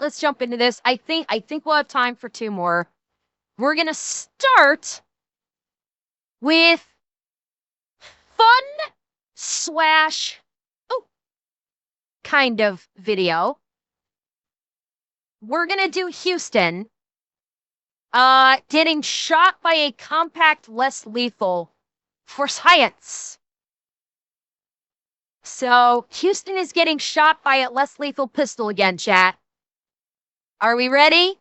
let's jump into this. I think we'll have time for 2 more. We're gonna start with fun slash kind of video. We're gonna do Houston getting shot by a compact, less lethal for science. So Houston is getting shot by a less lethal pistol again, chat. Are we ready?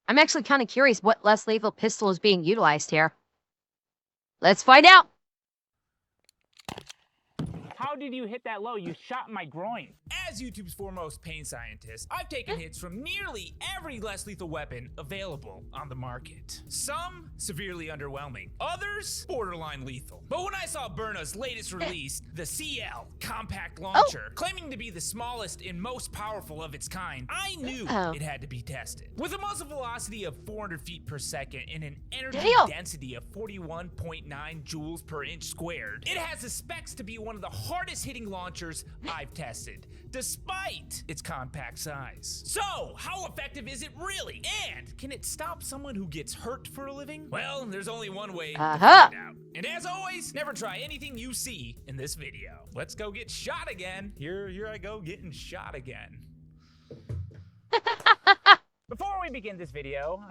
I'm actually kind of curious what less lethal pistol is being utilized here. Let's find out. How did you hit that low? You shot my groin. As YouTube's foremost pain scientist, I've taken hits from nearly every less lethal weapon available on the market. Some severely underwhelming, others borderline lethal. But when I saw Byrna's latest release, the CL compact launcher, claiming to be the smallest and most powerful of its kind, I knew it had to be tested. With a muzzle velocity of 400 feet per second and an energy density of 41.9 joules per inch squared, it has the specs to be one of the hardest hitting launchers I've tested, despite its compact size. So, how effective is it really? And can it stop someone who gets hurt for a living? Well, there's only one way to find out. And as always, never try anything you see in this video. Let's go get shot again. Here I go getting shot again. Before we begin this video,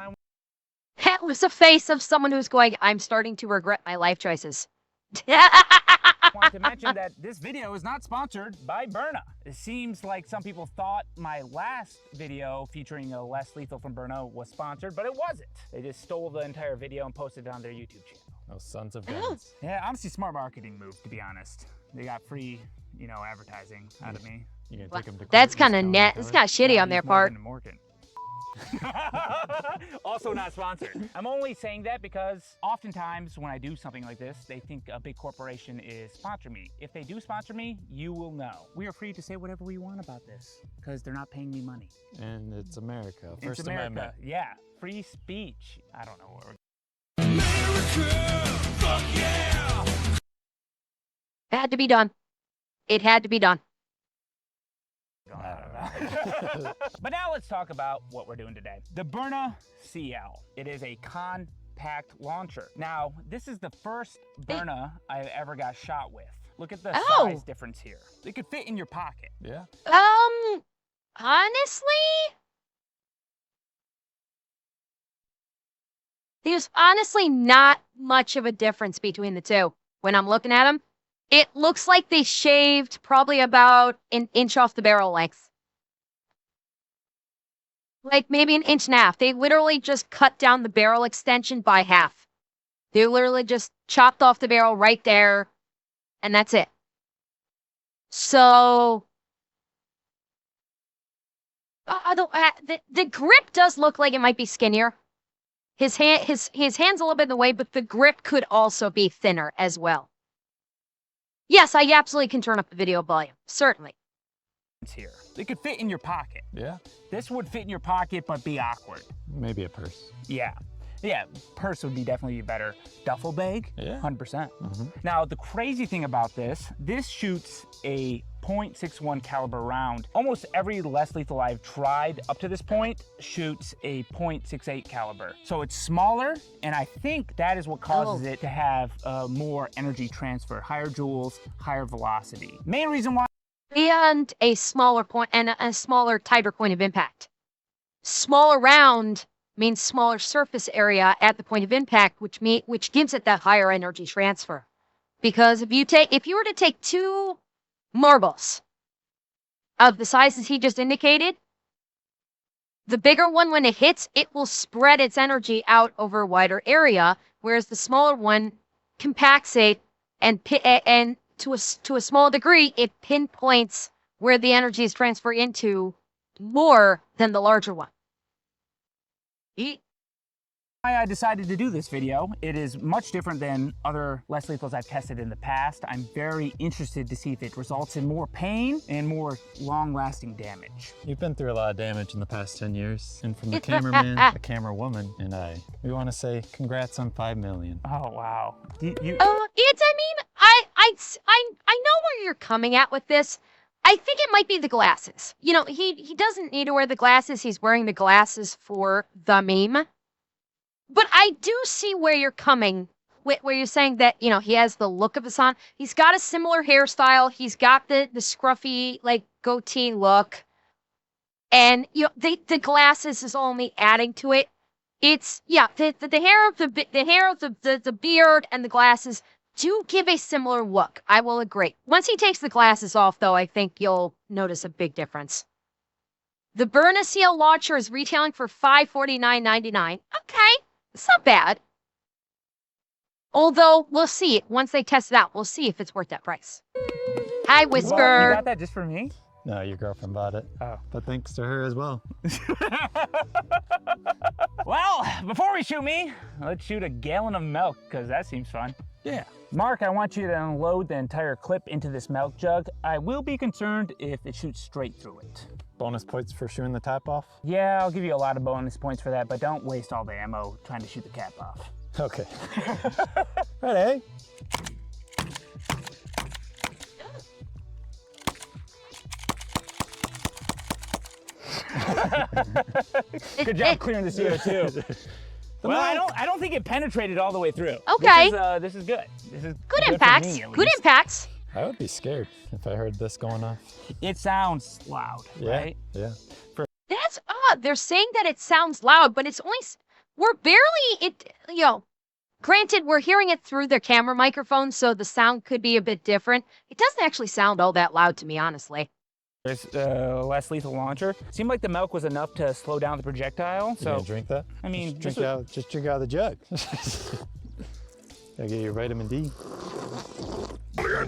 That was a face of someone who's going, I'm starting to regret my life choices. I want to mention that this video is not sponsored by Byrna. It seems like some people thought my last video featuring a less lethal from Byrna was sponsored, but it wasn't. They just stole the entire video and posted it on their YouTube channel. Those sons of guns. Yeah, honestly, smart marketing move, to be honest. They got free, advertising out of me. You gonna take them to court? That's kind of net. It's kind of shitty on their part. Also not sponsored. I'm only saying that because oftentimes when I do something like this, they think a big corporation is sponsoring me. If they do sponsor me, you will know. We are free to say whatever we want about this because they're not paying me money. And it's America. It's First America. Amendment. Yeah, free speech. I don't know what we're... America, fuck yeah! It had to be done. It had to be done. But now let's talk about what we're doing today. The Byrna CL. It is a compact launcher. Now, this is the first Byrna I ever got shot with. Look at the size difference here. It could fit in your pocket. Yeah. Honestly, there's honestly not much of a difference between the two. When I'm looking at them, it looks like they shaved probably about an inch off the barrel length. Like maybe an inch and a half. They literally just cut down the barrel extension by half. They literally just chopped off the barrel right there, and that's it. So, the grip does look like it might be skinnier. His hand's a little bit in the way, but the grip could also be thinner as well. Yes, I absolutely can turn up the video volume. Certainly. Here. It could fit in your pocket. Yeah. This would fit in your pocket, but be awkward. Maybe a purse. Yeah. Yeah, purse would be definitely better. Duffel bag? Yeah. 100%. Now, the crazy thing about this shoots a .61 caliber round. Almost every less lethal I've tried up to this point shoots a .68 caliber. So it's smaller, and I think that is what causes it to have more energy transfer, higher joules, higher velocity. Main reason why. And a smaller point and a smaller, tighter point of impact. Smaller round means smaller surface area at the point of impact, which gives it that higher energy transfer. Because if you were to take 2 marbles of the sizes he just indicated, the bigger one, when it hits, it will spread its energy out over a wider area, whereas the smaller one compacts it and to a small degree, it pinpoints where the energy is transferred into more than the larger one. Why I decided to do this video. It is much different than other less lethals I've tested in the past. I'm very interested to see if it results in more pain and more long-lasting damage. You've been through a lot of damage in the past 10 years. And from the cameraman, the camera woman, and we want to say congrats on 5 million. Oh, wow. I know where you're coming at with this. I think it might be the glasses. You know, he doesn't need to wear the glasses. He's wearing the glasses for the meme. But I do see where you're coming, where you're saying that, you know, he has the look of Hassan. He's got a similar hairstyle. He's got the scruffy, like, goatee look. And, you know, the glasses is only adding to it. It's, yeah, the hair of the beard and the glasses do give a similar look. I will agree. Once he takes the glasses off, though, I think you'll notice a big difference. The Bernacil launcher is retailing for $549.99. Okay, it's not bad. Although, we'll see it. Once they test it out, we'll see if it's worth that price. Hi, Whisper. Well, you got that just for me? No, your girlfriend bought it. Oh. But thanks to her as well. Well, before we shoot me, let's shoot a gallon of milk, because that seems fun. Yeah. Mark, I want you to unload the entire clip into this milk jug. I will be concerned if it shoots straight through it. Bonus points for shooting the top off? Yeah, I'll give you a lot of bonus points for that, but don't waste all the ammo trying to shoot the cap off. Okay. Ready? Good job clearing the CO2. Well, I don't think it penetrated all the way through. Okay. This is good. This is Good for impacts. me, at Good least. impacts. I would be scared if I heard this going off. It sounds loud, Yeah. right? Yeah. That's odd. They're saying that it sounds loud, but it's only, we're barely, you know, granted, we're hearing it through their camera microphone, so the sound could be a bit different. It doesn't actually sound all that loud to me, honestly. There's a less lethal launcher. Seemed like the milk was enough to slow down the projectile. You So gonna drink that? I mean, just drink out of the jug. Gotta get your vitamin D. How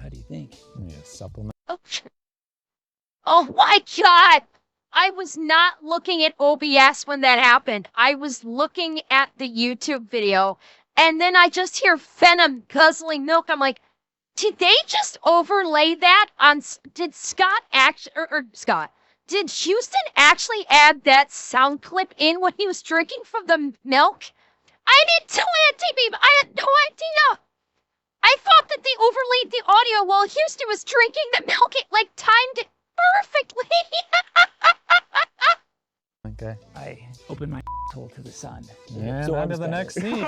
do you think? Yeah, supplement. Oh my God. I was not looking at OBS when that happened. I was looking at the YouTube video, and then I just hear Venom guzzling milk. I'm like, did they just overlay that on, did Scott actually, or Scott, did Houston actually add that sound clip in when he was drinking from the milk? I didn't know anti-beam. I had no idea. I thought that they overlaid the audio while Houston was drinking the milk. It, like, timed it perfectly. Okay. I opened my hole to the sun. And on to the next scene.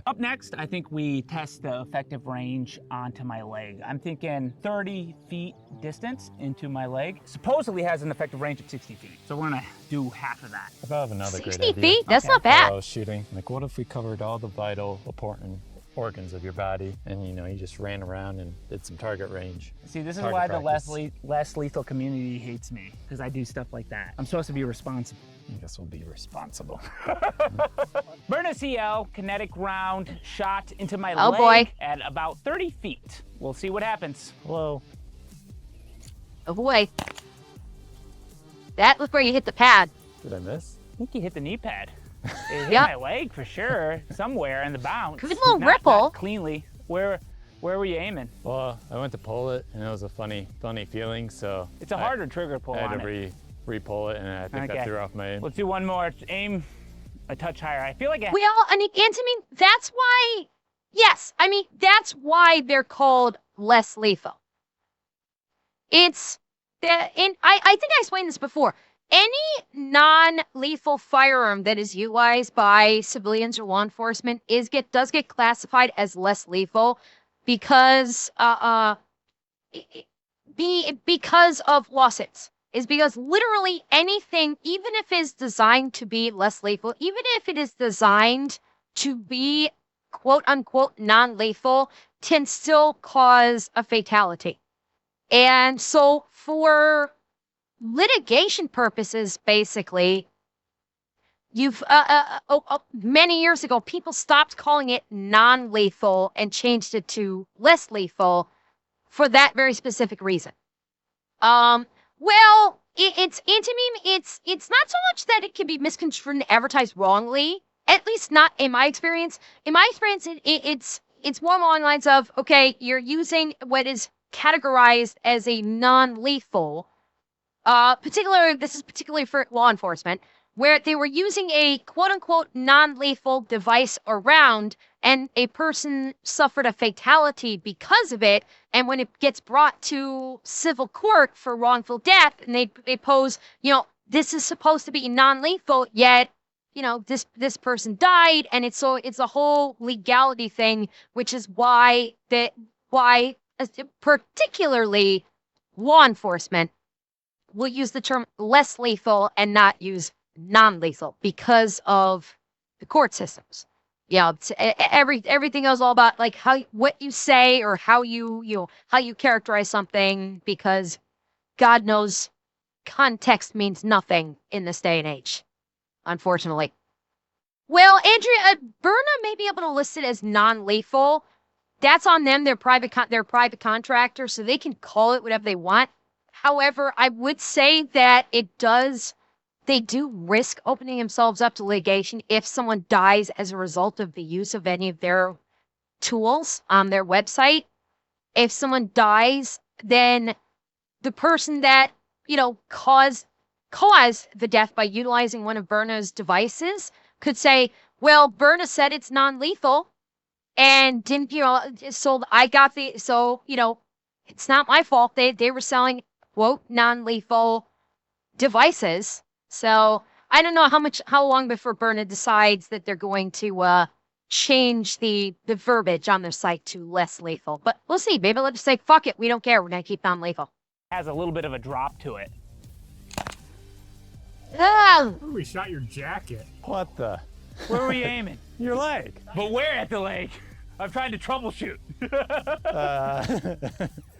Up next, I think we test the effective range onto my leg. I'm thinking 30 feet distance into my leg. Supposedly has an effective range of 60 feet. So we're gonna do half of that. I have another great 60 idea. feet? That's Okay. not While I bad. was shooting, like, what if we covered all the vital, important organs of your body, and you know, you just ran around and did some target range. See, this is Target why the practice. less lethal community hates me, because I do stuff like that. I'm supposed to be responsible. I guess we'll be responsible. Bernacil kinetic round shot into my Oh, leg boy. at about 30 feet. We'll see what happens. Hello. Oh boy. That was where you hit the pad. Did I miss? I think you hit the knee pad. It hit Yep. my leg for sure, somewhere in the bounce. Good little Not ripple. cleanly. Where were you aiming? Well, I went to pull it, and it was a funny feeling. So It's a harder trigger pull I had on to it. re-pull it, and I think Okay. I threw off my aim. Let's do one more. Aim a touch higher. I feel like Well, and I mean, that's why, yes, I mean, that's why they're called less lethal. It's, and I think I explained this before. Any non-lethal firearm that is utilized by civilians or law enforcement does get classified as less lethal because because of lawsuits. Is because literally anything, even if it's designed to be less lethal, even if it is designed to be quote unquote non-lethal, can still cause a fatality. And so for litigation purposes, basically, many years ago, people stopped calling it non-lethal and changed it to less lethal for that very specific reason. Well, it's not so much that it can be misconstrued and advertised wrongly, at least not in my experience. In my experience, it's more along the lines of, okay, you're using what is categorized as a non-lethal, this is particularly for law enforcement, where they were using a quote-unquote non-lethal device or round, and a person suffered a fatality because of it. And when it gets brought to civil court for wrongful death, and they pose, this is supposed to be non-lethal, yet, this person died, and it's a whole legality thing, which is why particularly law enforcement will use the term less lethal and not use non-lethal because of the court systems. Everything is all about like what you say or how you characterize something, because God knows context means nothing in this day and age, unfortunately. Well, Andrea, Berna may be able to list it as non-lethal. That's on them. They're private contractors, so they can call it whatever they want. However, I would say that they do risk opening themselves up to litigation if someone dies as a result of the use of any of their tools on their website. If someone dies, then the person that, caused the death by utilizing one of Berna's devices could say, well, Berna said it's non-lethal and didn't, it's not my fault. They were selling, quote, non-lethal devices. So I don't know how long before Berna decides that they're going to change the verbiage on their site to less lethal. But we'll see. Maybe they'll just say, fuck it, we don't care. We're going to keep non-lethal. Has a little bit of a drop to it. Ah! Oh, we shot your jacket. What the? Where were you aiming? Your leg. But where at the leg? I'm trying to troubleshoot.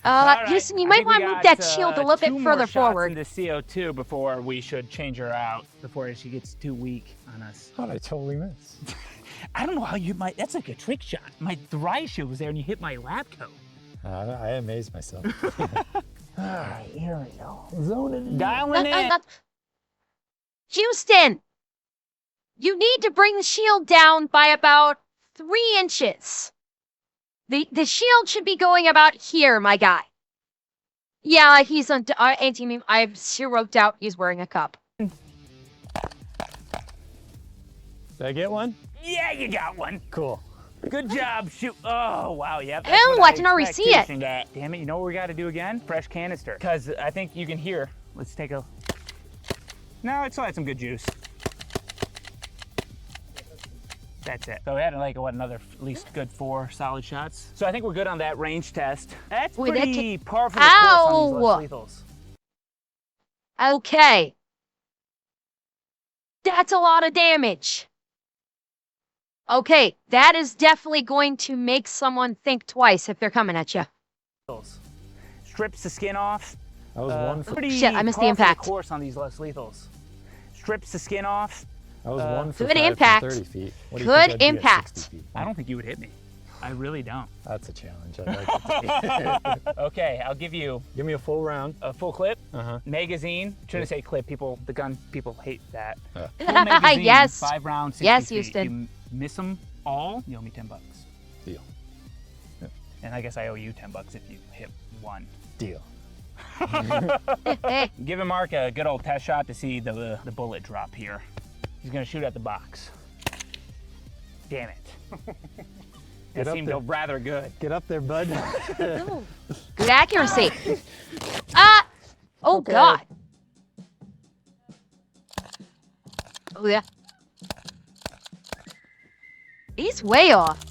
Right. Houston, you might want to move that shield a little bit further forward. The CO2 before we should change her out, before she gets too weak on us. How'd I totally miss? I don't know how you might. That's like a trick shot. My dry shield was there, and you hit my lab coat. I amazed myself. All right, here we go. Zoning in. Dialing in. Houston, you need to bring the shield down by about 3 inches. The shield should be going about here, my guy. Yeah, he's on anti-meme. I've zero doubt he's wearing a cup. Did I get one? Yeah, you got one. Cool. Good job, shoot. Oh, wow, yep. Oh, I can already see it. Damn it, you know what we got to do again? Fresh canister. Because I think you can hear. Let's take a... No, it still had some good juice. That's it. So we had like, another at least good 4 solid shots. So I think we're good on that range test. That's pretty par for the course on these less lethals. Okay. That's a lot of damage. Okay, that is definitely going to make someone think twice if they're coming at you. Strips the skin off. That was one for... Pretty Shit, I missed the impact. Par for the course on these less lethals. Strips the skin off. That was one for good 5 impact. from 30 feet. What do you Good think I'd be at impact. 60 feet? I don't think you would hit me. I really don't. That's a challenge. I'd like to take. Okay, I'll give you Give me a full round. a full clip. Uh-huh. Magazine. Shouldn't say clip. The gun people hate that. Full Yes. magazine, 5 rounds, 60 Yes, feet. Houston. You miss them all, you owe me $10. Deal. And I guess I owe you $10 if you hit one. Deal. Giving Mark a good old test shot to see the bullet drop here. He's gonna shoot at the box. Damn it. That seemed rather good. Get up there, bud. Ooh, good accuracy. Ah! Oh, Okay. God. Oh, yeah. He's way off.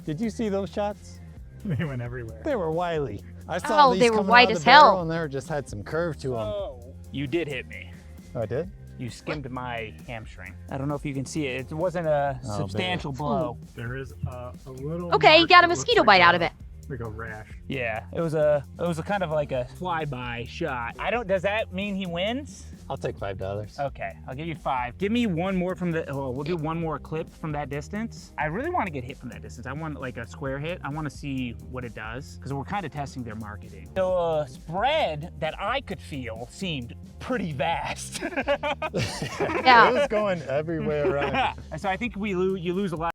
Did you see those shots? They went everywhere. They were wily. I saw Oh, these they were coming wide out of as the barrel, hell. and they just had some curve to them. You did hit me. Oh, I did? You skimmed my hamstring. I don't know if you can see it. It wasn't a substantial blow. There is a little. Okay, you mark got a that looks mosquito like bite out of it. Like a rash. Yeah, it was a kind of like a flyby shot. Does that mean he wins? I'll take $5. Okay, I'll give you 5. Give me one more from we'll do one more clip from that distance. I really want to get hit from that distance. I want like a square hit. I want to see what it does because we're kind of testing their marketing. The spread that I could feel seemed pretty vast. Yeah. It was going everywhere around. So I think you lose a lot.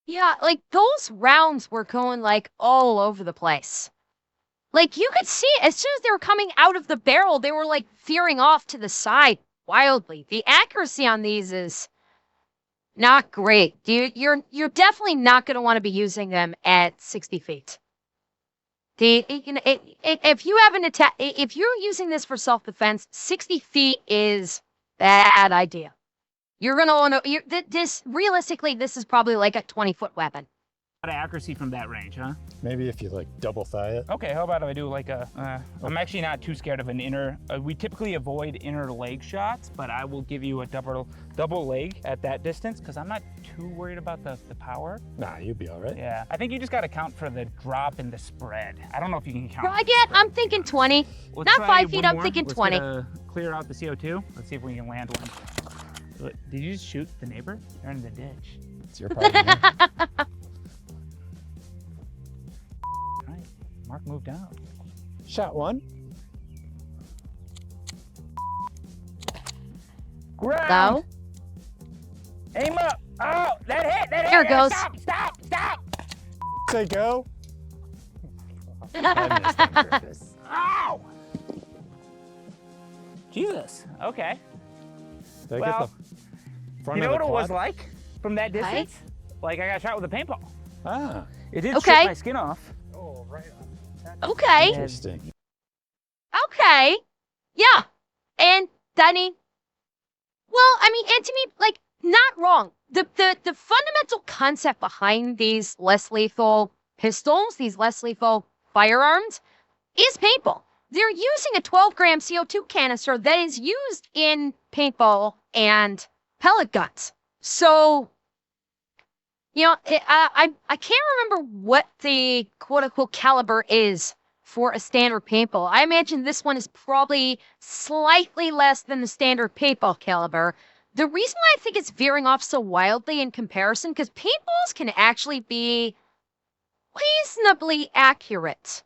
Yeah, like those rounds were going like all over the place. Like you could see as soon as they were coming out of the barrel, they were like veering off to the side. wildly. The accuracy on these is not great. You're definitely not going to want to be using them at 60 feet. If you have an attack, if you're using this for self-defense, 60 feet is bad idea. You're gonna want to. This realistically, this is probably like a 20-foot weapon. A lot of accuracy from that range, huh? Maybe if you like double thigh it. Okay, how about if I do like a, I'm actually not too scared of an inner, we typically avoid inner leg shots, but I will give you a double leg at that distance because I'm not too worried about the power. Nah, you'd be all right. Yeah, I think you just got to count for the drop and the spread. I don't know if you can count. Right, yeah, I'm thinking 20. Let's Not try 5 feet, one I'm more. thinking Let's 20. clear out the CO2. Let's see if we can land one. Did you just shoot the neighbor? They're in the ditch. It's your problem. Man. Right, Mark moved out. Shot one. Ground. Go. Aim up. Oh, that hit. There it goes. Stop. Say go. I missed on purpose. Ow. Jesus. Okay. Did I Well, get the front You know of what the it was quad? like from that distance? Like I got shot with a paintball. Ah, It did Okay. strip my skin off. Oh, right on. Okay. interesting. Okay. Yeah. And Danny. Well, I mean, and to me, like, not wrong. The fundamental concept behind these less lethal pistols, these less lethal firearms, is paintball. They're using a 12-gram CO2 canister that is used in paintball and pellet guns. So, you know, I can't remember what the quote-unquote caliber is for a standard paintball. I imagine this one is probably slightly less than the standard paintball caliber. The reason why I think it's veering off so wildly in comparison, because paintballs can actually be reasonably accurate.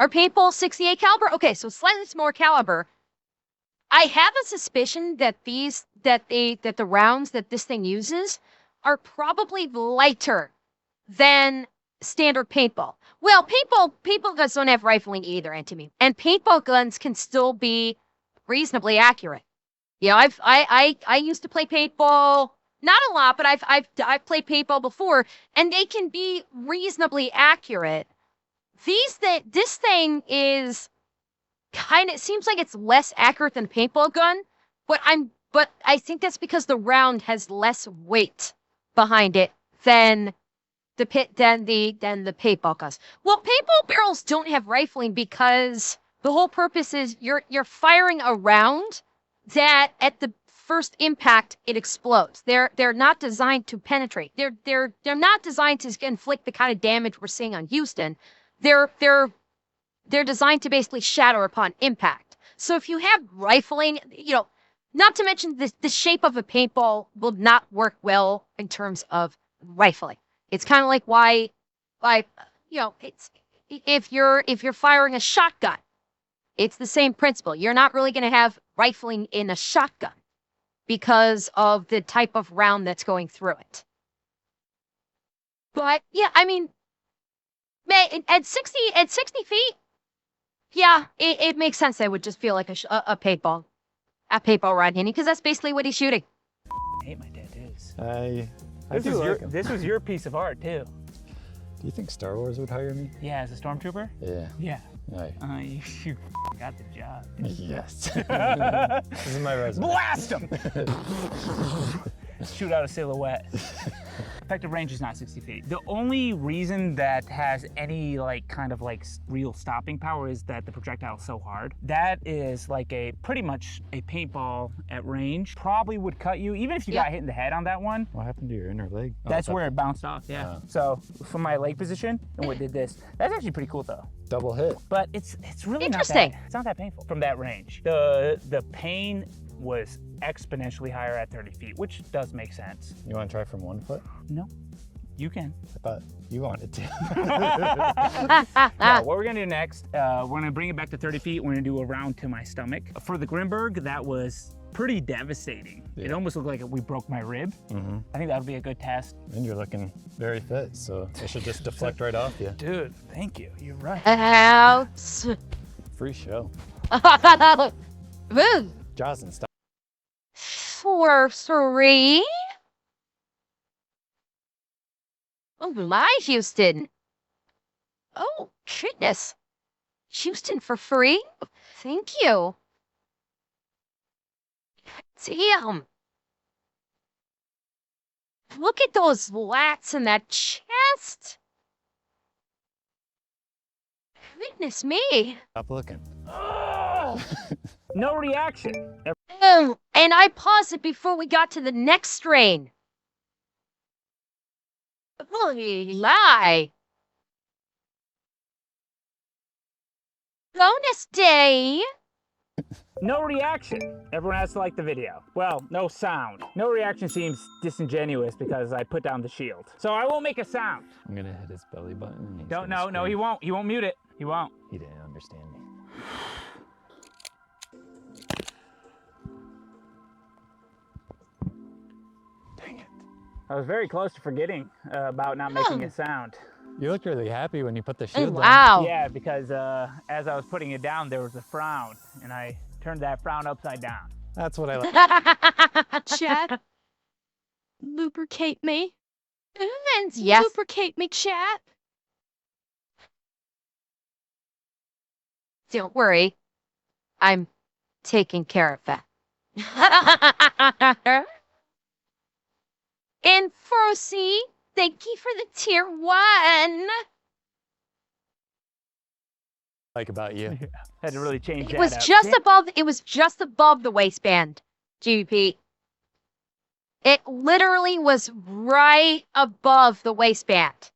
Are paintballs 68 caliber? Okay, so slightly smaller caliber. I have a suspicion that the rounds that this thing uses are probably lighter than standard paintball. Well, paintball guns don't have rifling either, and paintball guns can still be reasonably accurate. You know, I used to play paintball, not a lot, but I've played paintball before, and they can be reasonably accurate. This thing is kind of, it seems like it's less accurate than a paintball gun, but I think that's because the round has less weight behind it than the paintball guns. Well, paintball barrels don't have rifling because the whole purpose is you're firing a round that at the first impact it explodes. They're not designed to penetrate. They're not designed to inflict the kind of damage we're seeing on Houston. They're designed to basically shatter upon impact. So if you have rifling, you know, not to mention the shape of a paintball will not work well in terms of rifling. It's kind of like why, you know, it's if you're firing a shotgun, it's the same principle. You're not really going to have rifling in a shotgun because of the type of round that's going through it. But yeah, I mean, at 60 feet, yeah, it makes sense that it would just feel like a paintball rod hitting, because that's basically what he's shooting. I hate my tattoos. I This do was like 'em. this was your piece of art too. Do you think Star Wars would hire me? Yeah, as a stormtrooper. Yeah. Yeah. Aye. You got the job. Yes. This is my resume. Blast him! Shoot out a silhouette. Effective range is not 60 feet. The only reason that has any kind of real stopping power is that the projectile is so hard. That is like pretty much a paintball at range. Probably would cut you, even if you got hit in the head on that one. What happened to your inner leg? Oh, That's it's where up it bounced off, yeah. Oh. So from my leg position, and what did this. That's actually pretty cool though. double hit. But it's really Interesting. it's not that painful from that range. The pain was exponentially higher at 30 feet, which does make sense. You want to try from 1 foot? No, you can. I thought you wanted to. Yeah, what we're gonna do next, we're gonna bring it back to 30 feet. We're gonna do a round to my stomach. For the Grimberg, that was pretty devastating. It Yeah. almost looked like we broke my rib. Mm-hmm. I think that would be a good test. And you're looking very fit, so it should just deflect right off you. Dude, thank you. You're right. Ouch. Free show. Woo. Jaws and stuff. for free? Oh my, Houston. Oh, goodness. Houston for free? Thank you. Damn. Look at those lats in that chest. Goodness me. Stop looking. No reaction. And I paused it before we got to the next strain. Holy lie. Bonus day. No reaction. Everyone has to like the video. Well, no sound. No reaction seems disingenuous because I put down the shield. So I won't make a sound. I'm gonna hit his belly button. And he's Don't, gonna no, he scream. won't. He won't mute it. He won't. He didn't understand me. Dang it. I was very close to forgetting about not making a sound. You looked really happy when you put the Oh, shield down. wow. Yeah, because as I was putting it down, there was a frown, and I turned that frown upside down. That's what I like. Chat. Lubricate me. And yes. Lubricate me, chat. Don't worry. I'm taking care of that. And Frozy, thank you for the tier 1. Like about you. Had to really change It that was up. just above. It was just above the waistband, GP. It literally was right above the waistband.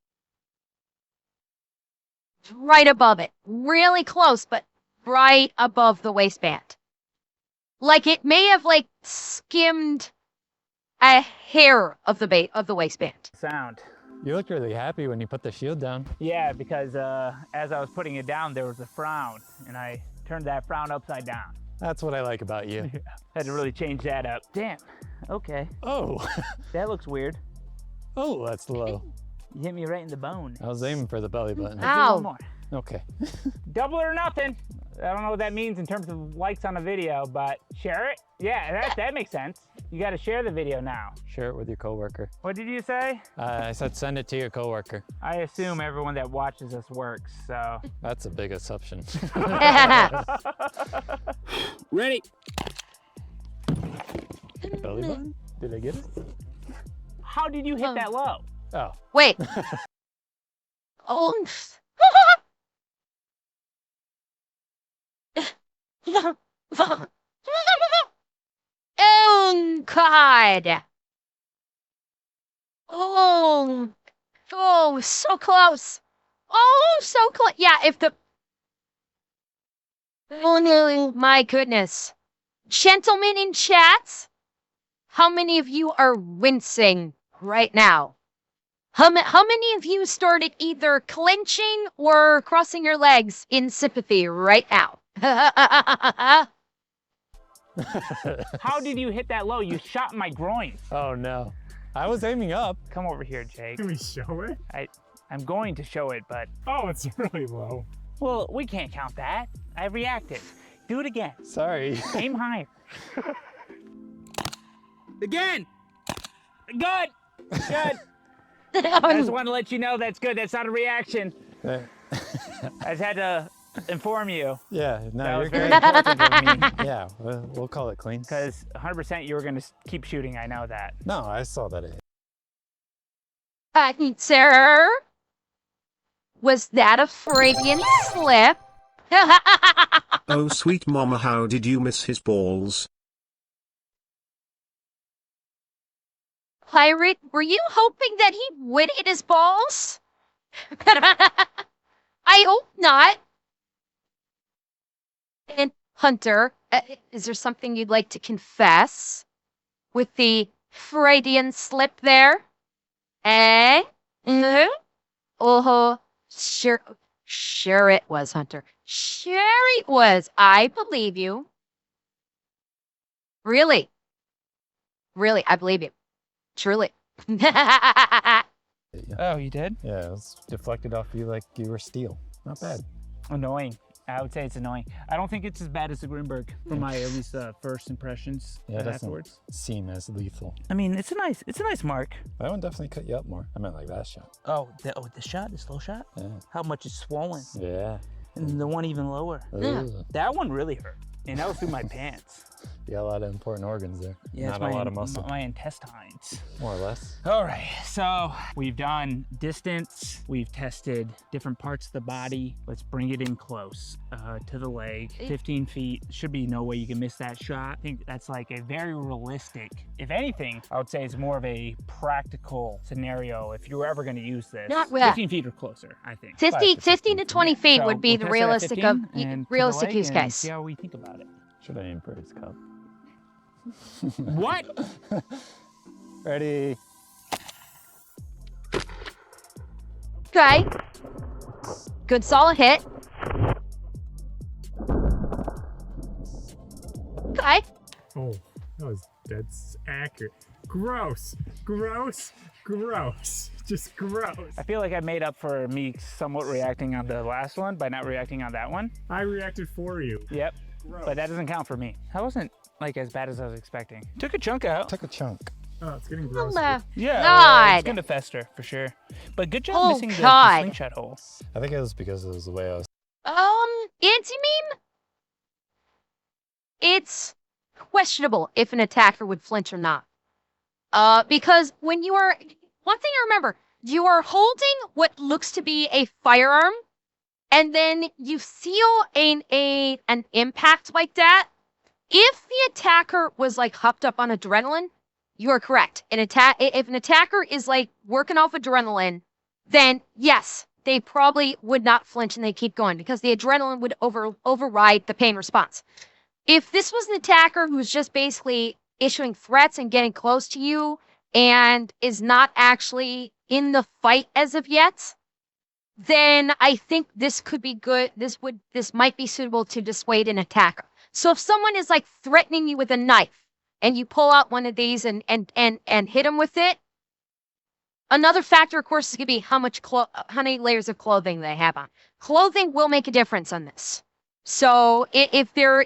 Right above it. Really close, but right above the waistband. Like it may have like skimmed a hair of the waistband. Sound. You looked really happy when you put the shield down. Yeah, because as I was putting it down, there was a frown, and I turned that frown upside down. That's what I like about you. Had to really change that up. Damn. Okay. Oh. That looks weird. Oh, that's low. You hit me right in the bone. I was aiming for the belly button. Let's do Ow. one more. Okay. Double or nothing. I don't know what that means in terms of likes on a video, but share it. Yeah, that makes sense. You got to share the video now. Share it with your coworker. What did you say? I said send it to your coworker. I assume everyone that watches us works, so. That's a big assumption. Ready? Belly button? Did I get it? How did you hit that low? Oh. Wait. Oh. Oh, God. Oh, so close. Oh, so close. Yeah, if the... Oh, no, my goodness. Gentlemen in chat, how many of you are wincing right now? How many of you started either clenching or crossing your legs in sympathy right now? How did you hit that low? You shot my groin. Oh no. I was aiming up. Come over here, Jake. Can we show it? I'm going to show it, but... Oh, it's really low. Well, we can't count that. I reacted. Do it again. Sorry. Aim higher. Again! Good! Good! I just want to let you know that's good. That's not a reaction. I just had to inform you. Yeah, That no, was you're very good. important for me. Yeah, we'll call it clean. Because 100% you were going to keep shooting. I know that. No, I saw that it. Sir, was that a Freudian slip? Oh sweet mama, how did you miss his balls? Pirate, were you hoping that he would hit his balls? I hope not. And Hunter, is there something you'd like to confess with the Freudian slip there? Eh? Mm-hmm. Oh, sure it was, Hunter. Sure it was. I believe you. Really, I believe you. Truly. Oh, you did? Yeah, it was deflected off you like you were steel. Not bad. Annoying. I would say it's annoying. I don't think it's as bad as the Grimberg from my at least first impressions Yeah, it doesn't afterwards. seem as lethal. I mean, it's a nice mark. That one definitely cut you up more. I meant like that shot. Oh, the shot, the slow shot? Yeah. How much is swollen? Yeah. And the one even lower. Ooh. That one really hurt. And that was through my pants. You got a lot of important organs there. Yeah, Not a lot of muscle. My intestines. More or less. All right, so we've done distance, we've tested different parts of the body. Let's bring it in close to the leg. 15 feet, should be no way you can miss that shot. I think that's like a very realistic, if anything, I would say it's more of a practical scenario if you were ever gonna use this. Not well. 15 feet or closer, I think. 15 to 20 feet So would be we'll the test it at realistic 15 and to the realistic leg use and case. See how we think about it. Should I aim for his cup? What? Ready? Okay. Good solid hit. Okay. Oh, that's accurate. Gross. Gross. Gross. Just gross. I feel like I made up for me somewhat reacting on the last one by not reacting on that one. I reacted for you. Yep, Gross. but that doesn't count for me. That wasn't like as bad as I was expecting. Took a chunk out. Took a chunk. Oh, it's getting gross. Yeah, God. it's gonna fester for sure. But good job Oh, missing the God. slingshot hole. I think it was because it was the way I was. Anti-meme? It's questionable if an attacker would flinch or not. Because when you are, one thing to remember, you are holding what looks to be a firearm, and then you feel an impact like that. If the attacker was like hopped up on adrenaline, you are correct. If an attacker is like working off adrenaline, then yes, they probably would not flinch and they keep going because the adrenaline would override the pain response. If this was an attacker who's just basically issuing threats and getting close to you and is not actually in the fight as of yet, then I think this could be good. This might be suitable to dissuade an attacker. So if someone is like threatening you with a knife and you pull out one of these and hit them with it, another factor, of course, is going to be how many layers of clothing they have on. Clothing will make a difference on this. So if you're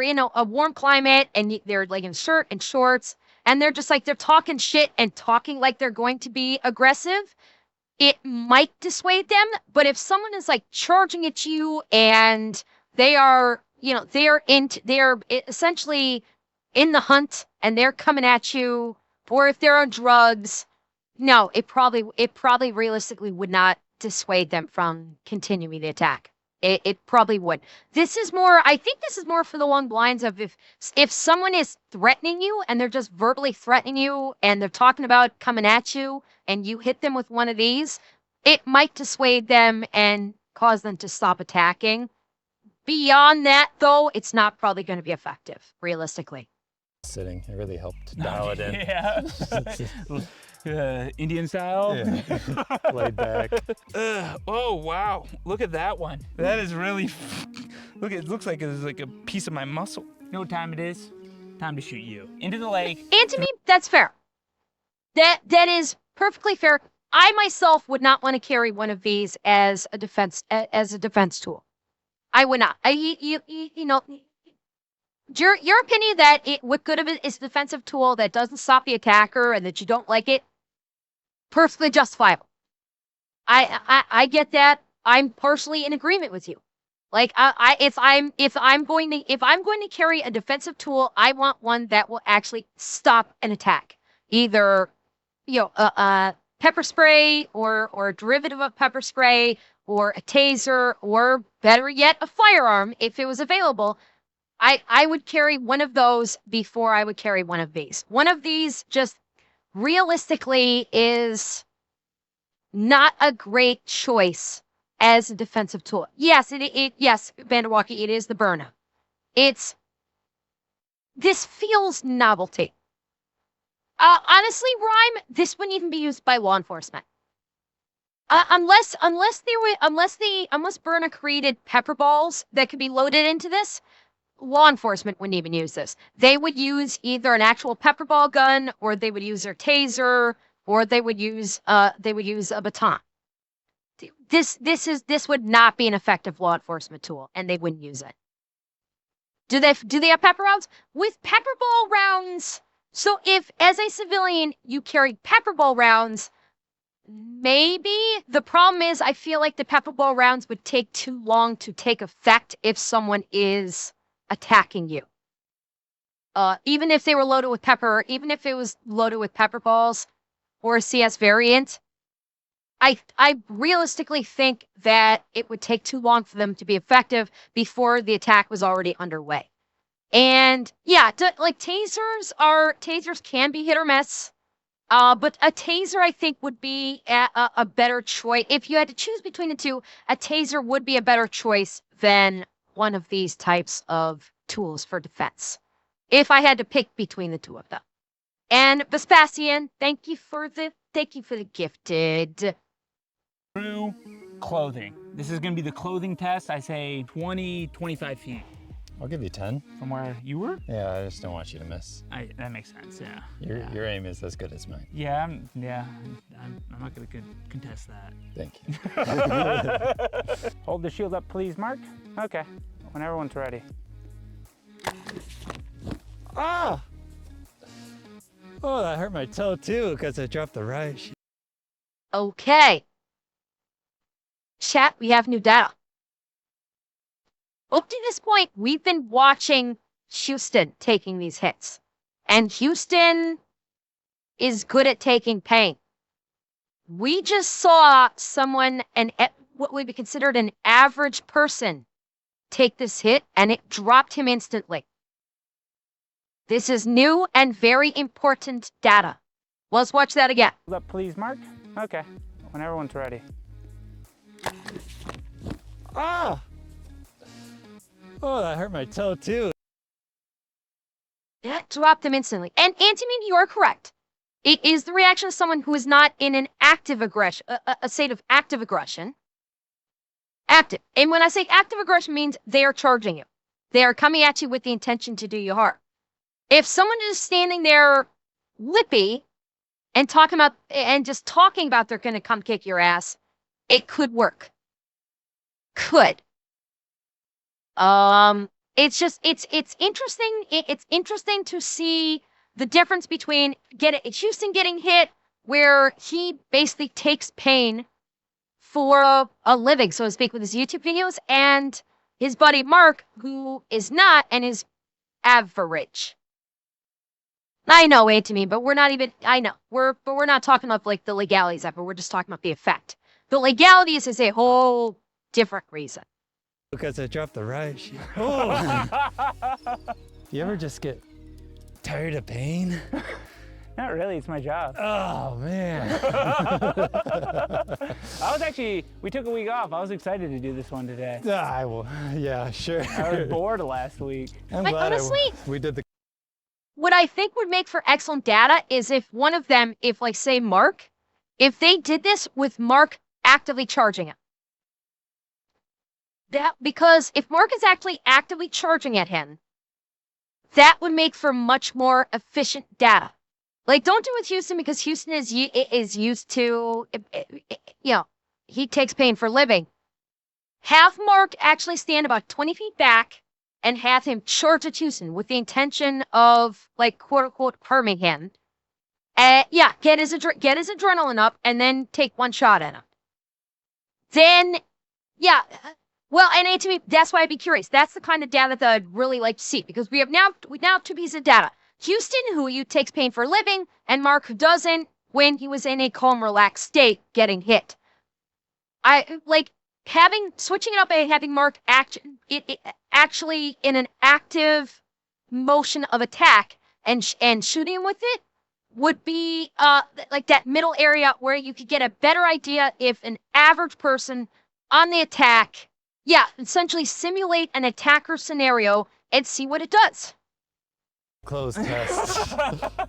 in a warm climate and they're like in shirt and shorts and they're talking shit and talking like they're going to be aggressive, it might dissuade them. But if someone is like charging at you and they are essentially in the hunt and they're coming at you, or if they're on drugs, no, it probably realistically would not dissuade them from continuing the attack. It probably would. I think this is more for the long lines of if someone is threatening you and they're just verbally threatening you and they're talking about coming at you and you hit them with one of these, it might dissuade them and cause them to stop attacking. Beyond that, though, it's not probably going to be effective, realistically. Sitting. It really helped dial it in. Yeah. Indian style. Yeah. Laid back. Oh wow! Look at that one. That is really. Look, it looks like it's like a piece of my muscle. You know what time it is? Time to shoot you into the leg. And to me, that's fair. That is perfectly fair. I myself would not want to carry one of these as a defense tool. I would not. Your opinion that what good of it is a defensive tool that doesn't stop the attacker and that you don't like it, perfectly justifiable. I get that. I'm partially in agreement with you. Like if I'm going to carry a defensive tool, I want one that will actually stop an attack. Either pepper spray or a derivative of pepper spray or a taser or better yet a firearm if it was available. I would carry one of those before I would carry one of these. One of these just realistically is not a great choice as a defensive tool. Yes, yes, Vanderwalkie, it is the Byrna. This feels novelty. Honestly, Rhyme, this wouldn't even be used by law enforcement. Unless Byrna created pepper balls that could be loaded into this, law enforcement wouldn't even use this. They would use either an actual pepper ball gun, or they would use their taser, or they would use a baton. this would not be an effective law enforcement tool, and they wouldn't use it. Do they have pepper rounds? With pepper ball rounds, so if as a civilian you carry pepper ball rounds, maybe. The problem is I feel like the pepper ball rounds would take too long to take effect if someone is attacking you. Even if they were loaded with pepper, even if it was loaded with pepper balls or a CS variant, I realistically think that it would take too long for them to be effective before the attack was already underway. And yeah, like tasers can be hit or miss. But a taser, I think, would be a better choice. If you had to choose between the two, a taser would be a better choice than one of these types of tools for defense. If I had to pick between the two of them. And Vespasian, thank you for the gifted. True clothing. This is going to be the clothing test. I say 20, 25 feet. I'll give you 10. From where you were? Yeah, I just don't want you to miss. That makes sense, yeah. Your aim is as good as mine. Yeah, I'm not going to contest that. Thank you. Hold the shield up, please, Mark. Okay, when everyone's ready. Ah! Oh, that hurt my toe too because I dropped the right. Okay. Chat, we have new data. Up to this point, we've been watching Houston taking these hits. And Houston is good at taking pain. We just saw someone, what would be considered an average person, take this hit, and it dropped him instantly. This is new and very important data. Let's watch that again. Hold up, please, Mark. Okay, when everyone's ready. Ah! Oh, that hurt my toe too. That dropped him instantly. And Antimine, you are correct. It is the reaction of someone who is not in an active aggression, a state of active aggression. Active. And when I say active aggression means they are charging you. They are coming at you with the intention to do you harm. If someone is standing there lippy and just talking about they're going to come kick your ass, it could work. Could. It's interesting. It's interesting to see the difference between Houston getting hit, where he basically takes pain for a living, so to speak, with his YouTube videos, and his buddy Mark, who is not and is average. I know, Anthony, but we're not even. I know we're not talking about like the legalities of it. We're just talking about the effect. The legalities is a whole different reason. Because I dropped the right shoe. Oh. You ever just get tired of pain? Not really, it's my job. Oh, man. We took a week off. I was excited to do this one today. Yeah, sure. I was bored last week. I'm Like, glad honestly, we did the. what I think would make for excellent data is if one of them, if like say Mark, if they did this with Mark actively charging him. Because if Mark is actually actively charging at him, that would make for much more efficient data. Like, don't do it with Houston because Houston is used to, he takes pain for a living. Have Mark actually stand about 20 feet back and have him charge at Houston with the intention of, like, quote unquote, harming him. Get his adrenaline up and then take one shot at him. Then, yeah. Well, and to me, that's why I'd be curious. That's the kind of data that I'd really like to see, because we now have two pieces of data. Houston, who takes pain for a living, and Mark, who doesn't, when he was in a calm, relaxed state, getting hit. I like switching it up and having Mark actually in an active motion of attack and shooting him with it would be like that middle area where you could get a better idea if an average person on the attack. Yeah, essentially simulate an attacker scenario and see what it does. Closed test.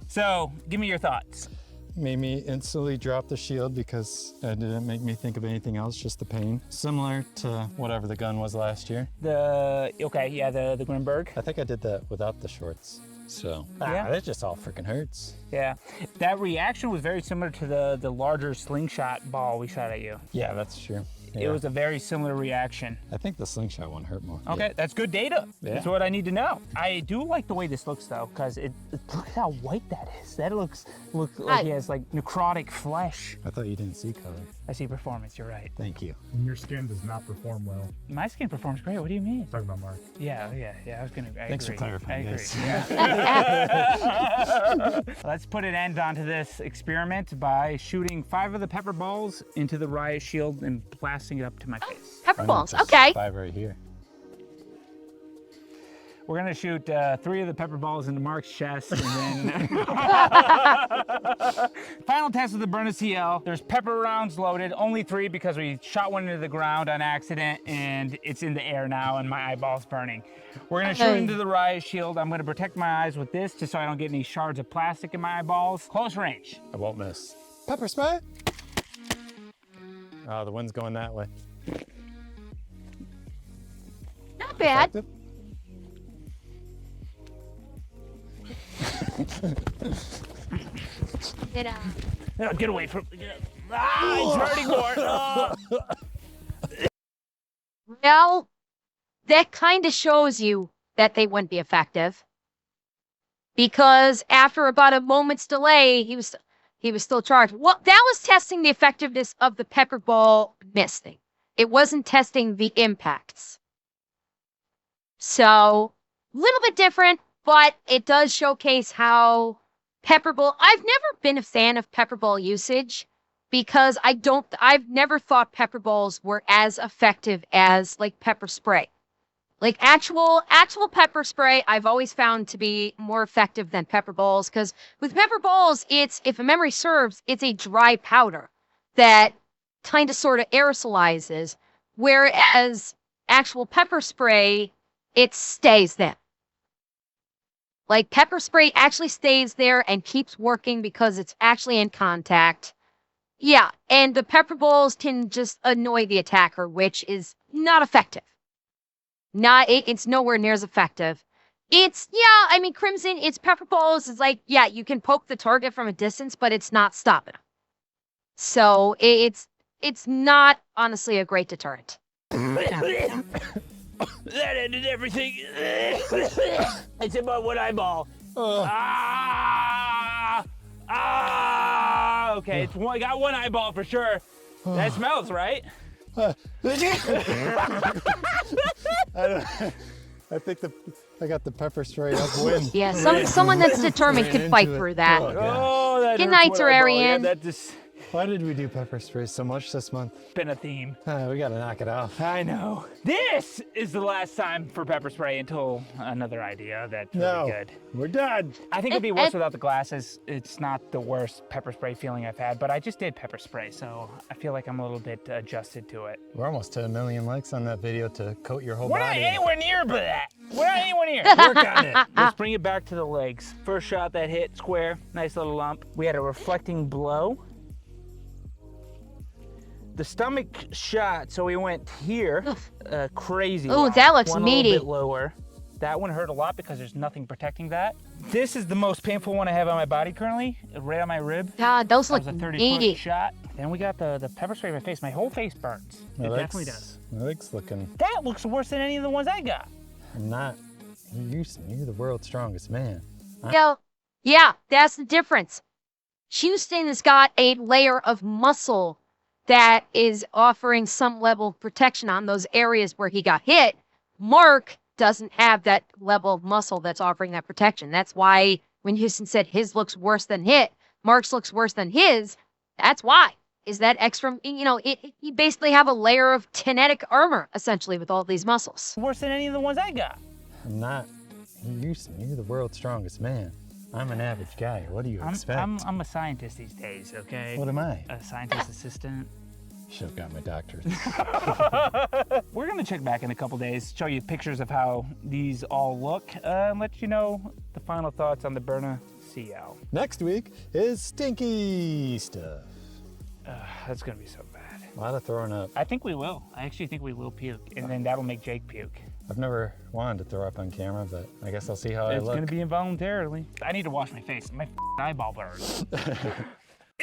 So, give me your thoughts. Made me instantly drop the shield because it didn't make me think of anything else, just the pain. Similar to whatever the gun was last year. The Grimberg. I think I did that without the shorts. So, it just all freaking hurts. Yeah, that reaction was very similar to the larger slingshot ball we shot at you. Yeah, that's true. it was a very similar reaction. I think the slingshot one hurt more. Okay, that's good data. Yeah. That's what I need to know. I do like the way this looks though, because look at how white that is. That looks like he has like necrotic flesh. I thought you didn't see color. I see performance, you're right. Thank you. And your skin does not perform well. My skin performs great, what do you mean? Talking about Mark. Yeah, I was gonna, Thanks for clarifying, guys. Yeah. Let's put an end onto this experiment by shooting 5 of the pepper balls into the riot shield and blasting it up to my face. Pepper Why not balls. just Okay. 5 right here. We're gonna shoot 3 of the pepper balls into Mark's chest, and then final test of the Burna CL. There's pepper rounds loaded, only 3 because we shot one into the ground on accident, and it's in the air now, and my eyeball's burning. We're gonna shoot into the riot shield. I'm gonna protect my eyes with this, just so I don't get any shards of plastic in my eyeballs. Close range. I won't miss. Pepper spray. Oh, the wind's going that way. Not bad. Effective? No, get away from. It's hurting more. Oh. Well, that kind of shows you that they wouldn't be effective. Because after about a moment's delay, he was still charged. Well, that was testing the effectiveness of the pepper ball misting. It wasn't testing the impacts. So, a little bit different, but it does showcase how pepper ball. I've never been a fan of pepper ball usage because I've never thought pepper balls were as effective as like pepper spray. Like actual pepper spray, I've always found to be more effective than pepper balls because with pepper balls, if a memory serves, it's a dry powder that kind of sort of aerosolizes, whereas actual pepper spray, it stays there. Like pepper spray actually stays there and keeps working because it's actually in contact. Yeah, and the pepper balls can just annoy the attacker, which is not effective. It's nowhere near as effective. Crimson, it's pepper balls. It's like, yeah, you can poke the target from a distance, but it's not stopping them. So it's not honestly a great deterrent. That ended everything. It's in my one eyeball. Okay, I got one eyeball for sure. That smells right. I think I got the pepper straight upwind. Yeah, someone that's determined could fight through that. Oh, that Good hurts night, one eyeball. Terrarian. Yeah, that just why did we do pepper spray so much this month? been a theme. We gotta knock it off. I know. This is the last time for pepper spray until another idea that's really good. We're done. I think it'd be worse without the glasses. It's not the worst pepper spray feeling I've had, but I just did pepper spray, so I feel like I'm a little bit adjusted to it. We're almost to 1 million likes on that video to coat your whole We're not body. anywhere near that. We're not anywhere near. Work on it. Let's bring it back to the legs. First shot that hit square, nice little lump. We had a reflecting blow. The stomach shot, so we went here, crazy. Ooh, loud. that looks one meaty. A little bit lower. That one hurt a lot because there's nothing protecting that. This is the most painful one I have on my body currently, right on my rib. God, those That look was a 30-foot meaty. shot. Then we got the pepper spray in my face. My whole face burns. My It legs- definitely does. My leg's looking. That looks worse than any of the ones I got. I'm not. You're the world's strongest man. Yeah, that's the difference. Houston has got a layer of muscle that is offering some level of protection on those areas where he got hit. Mark doesn't have that level of muscle that's offering that protection. That's why when Houston said his looks worse than Mark's looks worse than his, that's why. Is that extra, you basically have a layer of kinetic armor, essentially, with all these muscles. Worse than any of the ones I got. I'm not. You're the world's strongest man. I'm an average guy. What do you expect? I'm a scientist these days, okay? What am I? A scientist assistant. Should have got my doctorate. We're gonna check back in a couple days, show you pictures of how these all look, and let you know the final thoughts on the Burna CL. Next week is stinky stuff. That's gonna be so bad. A lot of throwing up. I think we will. I actually think we will puke, and then that'll make Jake puke. I've never wanted to throw up on camera, but I guess I'll see how I It's look. gonna be involuntarily. I need to wash my face. My eyeball burns.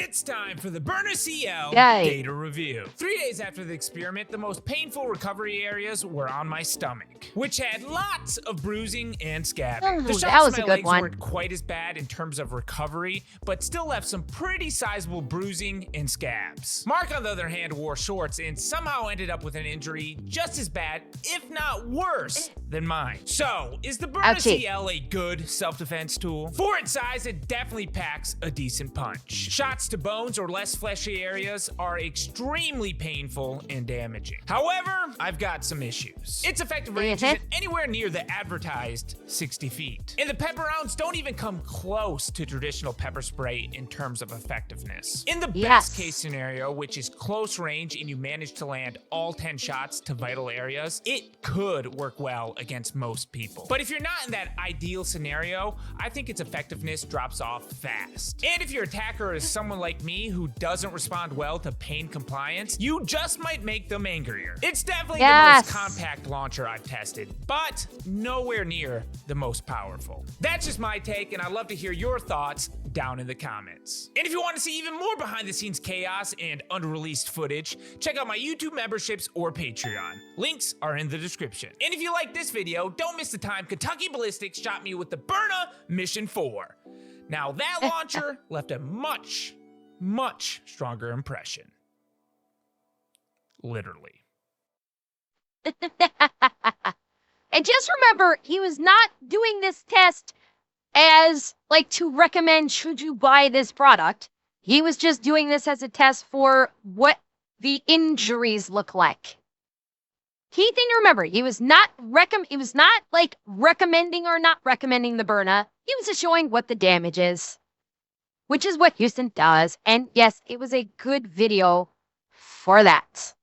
It's time for the Burner CL Yay. data review. 3 days after the experiment, the most painful recovery areas were on my stomach, which had lots of bruising and scabbing. The Ooh, shots that was to a my good legs one. weren't quite as bad in terms of recovery, but still left some pretty sizable bruising and scabs. Mark, on the other hand, wore shorts and somehow ended up with an injury just as bad, if not worse, than mine. So, is the Burner Ouchie. CL a good self-defense tool? For its size, it definitely packs a decent punch. Shots to bones or less fleshy areas are extremely painful and damaging. However, I've got some issues. Its effective range isn't anywhere near the advertised 60 feet. And the pepper rounds don't even come close to traditional pepper spray in terms of effectiveness. In the Yes. best case scenario, which is close range and you manage to land all 10 shots to vital areas, it could work well against most people. But if you're not in that ideal scenario, I think its effectiveness drops off fast. And if your attacker is someone like me who doesn't respond well to pain compliance, you just might make them angrier. It's definitely Yes. the most compact launcher I've tested, but nowhere near the most powerful. That's just my take, and I'd love to hear your thoughts down in the comments. And if you want to see even more behind the scenes chaos and unreleased footage, check out my YouTube memberships or Patreon. Links are in the description. And if you like this video, don't miss the time Kentucky Ballistics shot me with the Burner Mission 4. Now that launcher left a much, much stronger impression. Literally. And just remember, he was not doing this test as like to recommend should you buy this product. He was just doing this as a test for what the injuries look like. Key thing to remember, he was not like recommending or not recommending the Burner. He was just showing what the damage is, which is what Houston does. And yes, it was a good video for that.